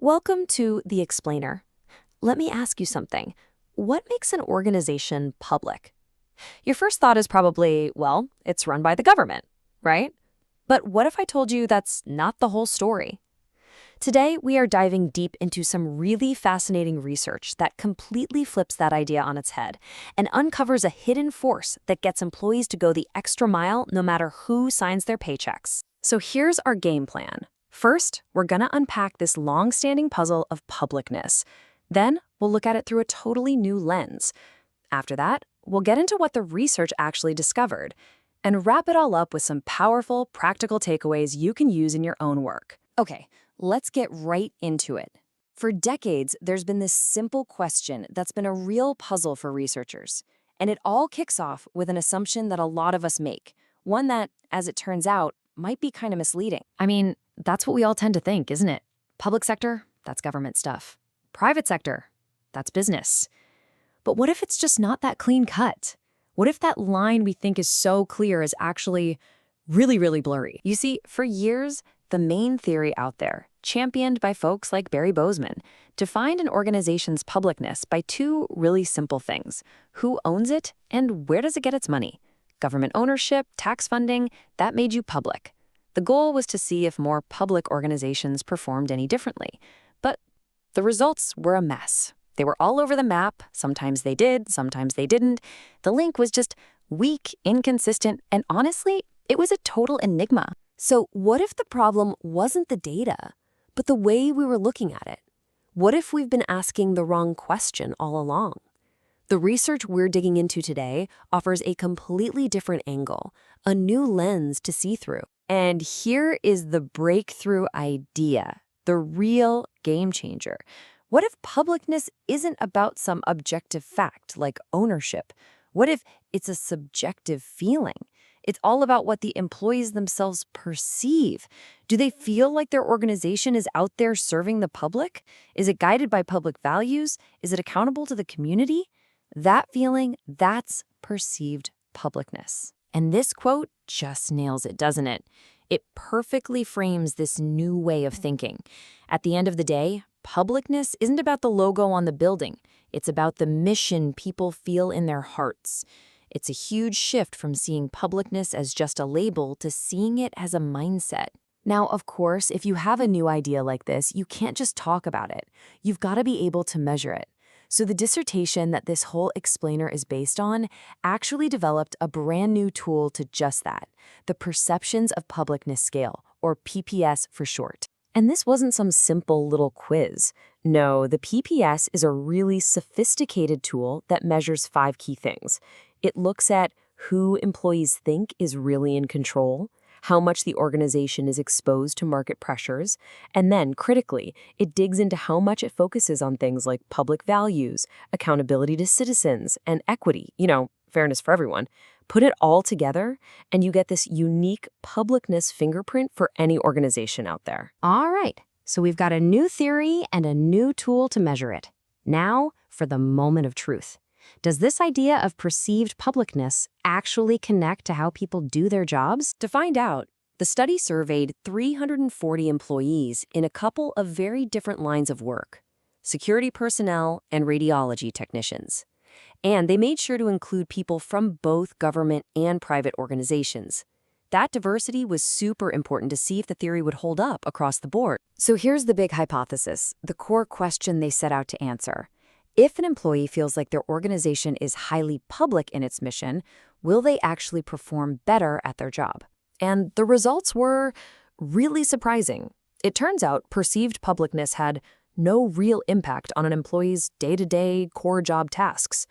Welcome to The Explainer. Let me ask you something. What makes an organization public? Your first thought is probably, well, it's run by the government, right? But what if I told you that's not the whole story? Today, we are diving deep into some really fascinating research that completely flips that idea on its head and uncovers a hidden force that gets employees to go the extra mile no matter who signs their paychecks. So here's our game plan. First, we're going to unpack this long-standing puzzle of publicness. Then, we'll look at it through a totally new lens. After that, we'll get into what the research actually discovered and wrap it all up with some powerful, practical takeaways you can use in your own work. Okay, let's get right into it. For decades, there's been this simple question that's been a real puzzle for researchers. And it all kicks off with an assumption that a lot of us make, one that, as it turns out, might be kind of misleading. I mean, that's what we all tend to think, isn't it? Public sector, that's government stuff. Private sector, that's business. But what if it's just not that clean cut? What if that line we think is so clear is actually really, really blurry? You see, for years, the main theory out there, championed by folks like Barry Bozeman, defined an organization's publicness by two really simple things: who owns it and where does it get its money? Government ownership, tax funding, that made you public. The goal was to see if more public organizations performed any differently. But the results were a mess. They were all over the map. Sometimes they did, sometimes they didn't. The link was just weak, inconsistent, and honestly, it was a total enigma. So what if the problem wasn't the data, but the way we were looking at it? What if we've been asking the wrong question all along? The research we're digging into today offers a completely different angle, a new lens to see through. And here is the breakthrough idea, the real game changer. What if publicness isn't about some objective fact like ownership? What if it's a subjective feeling? It's all about what the employees themselves perceive. Do they feel like their organization is out there serving the public? Is it guided by public values? Is it accountable to the community? That feeling, that's perceived publicness. And this quote just nails it, doesn't it? It perfectly frames this new way of thinking. At the end of the day, publicness isn't about the logo on the building. It's about the mission people feel in their hearts. It's a huge shift from seeing publicness as just a label to seeing it as a mindset. Now, of course, if you have a new idea like this, you can't just talk about it. You've got to be able to measure it. So the dissertation that this whole explainer is based on actually developed a brand new tool to just that, the Perceptions of Publicness Scale, or PPS for short. And this wasn't some simple little quiz. No, the PPS is a really sophisticated tool that measures 5 key things. It looks at who employees think is really in control, how much the organization is exposed to market pressures, and then, critically, it digs into how much it focuses on things like public values, accountability to citizens, and equity, fairness for everyone. Put it all together, and you get this unique publicness fingerprint for any organization out there. All right, so we've got a new theory and a new tool to measure it. Now, for the moment of truth. Does this idea of perceived publicness actually connect to how people do their jobs? To find out, the study surveyed 340 employees in a couple of very different lines of work: security personnel and radiology technicians. And they made sure to include people from both government and private organizations. That diversity was super important to see if the theory would hold up across the board. So here's the big hypothesis, the core question they set out to answer. If an employee feels like their organization is highly public in its mission, will they actually perform better at their job? And the results were really surprising. It turns out perceived publicness had no real impact on an employee's day-to-day core job tasks.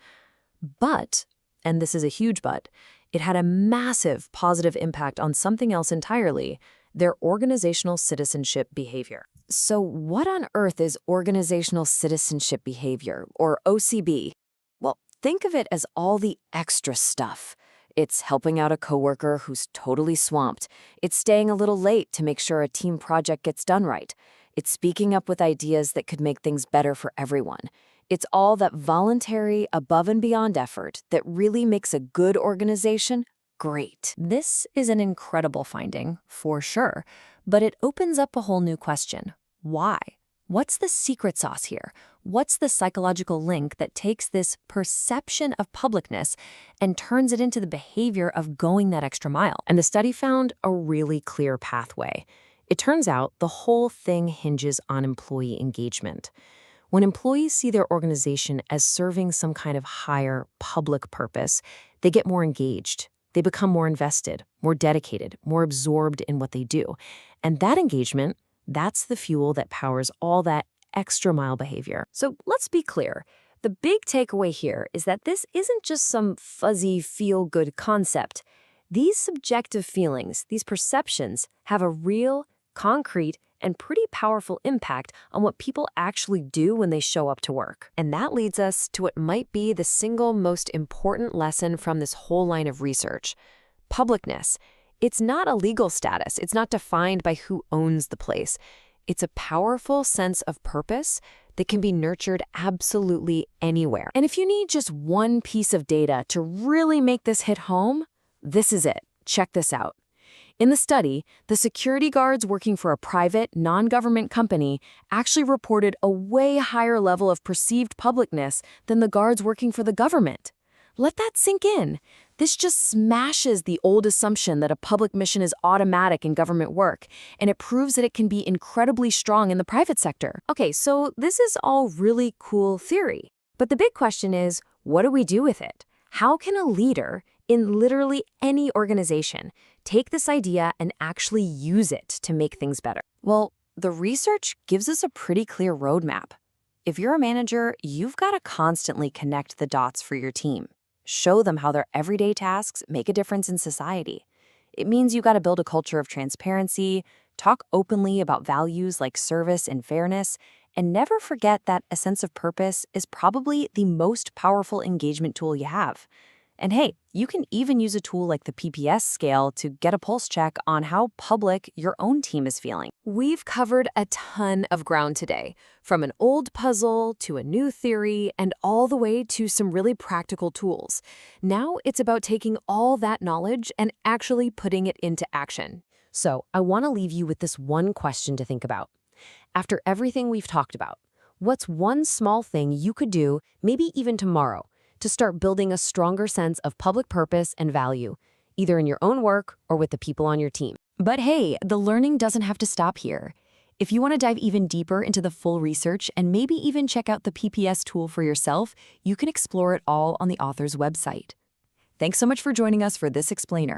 But, and this is a huge but, it had a massive positive impact on something else entirely: their organizational citizenship behavior. So what on earth is organizational citizenship behavior, or OCB? Well, think of it as all the extra stuff. It's helping out a coworker who's totally swamped. It's staying a little late to make sure a team project gets done right. It's speaking up with ideas that could make things better for everyone. It's all that voluntary, above and beyond effort that really makes a good organization great. This is an incredible finding, for sure, but it opens up a whole new question. Why? What's the secret sauce here? What's the psychological link that takes this perception of publicness and turns it into the behavior of going that extra mile? And the study found a really clear pathway. It turns out the whole thing hinges on employee engagement. When employees see their organization as serving some kind of higher public purpose, they get more engaged. They become more invested, more dedicated, more absorbed in what they do. And that engagement, that's the fuel that powers all that extra mile behavior. So let's be clear. The big takeaway here is that this isn't just some fuzzy feel-good concept. These subjective feelings, these perceptions, have a real, concrete, and pretty powerful impact on what people actually do when they show up to work. And that leads us to what might be the single most important lesson from this whole line of research. Publicness. It's not a legal status. It's not defined by who owns the place. It's a powerful sense of purpose that can be nurtured absolutely anywhere. And if you need just one piece of data to really make this hit home, this is it. Check this out. In the study, the security guards working for a private, non-government company actually reported a way higher level of perceived publicness than the guards working for the government. Let that sink in. This just smashes the old assumption that a public mission is automatic in government work, and it proves that it can be incredibly strong in the private sector. Okay, so this is all really cool theory. But the big question is, what do we do with it? How can a leader in literally any organization take this idea and actually use it to make things better? Well, the research gives us a pretty clear roadmap. If you're a manager, you've got to constantly connect the dots for your team. Show them how their everyday tasks make a difference in society. It means you've got to build a culture of transparency, talk openly about values like service and fairness, and never forget that a sense of purpose is probably the most powerful engagement tool you have. And hey, you can even use a tool like the PPS scale to get a pulse check on how public your own team is feeling. We've covered a ton of ground today, from an old puzzle to a new theory and all the way to some really practical tools. Now it's about taking all that knowledge and actually putting it into action. So I want to leave you with this one question to think about. After everything we've talked about, what's one small thing you could do, maybe even tomorrow, to start building a stronger sense of public purpose and value, either in your own work or with the people on your team? But hey, the learning doesn't have to stop here. If you want to dive even deeper into the full research and maybe even check out the PPS tool for yourself, you can explore it all on the author's website. Thanks so much for joining us for this explainer.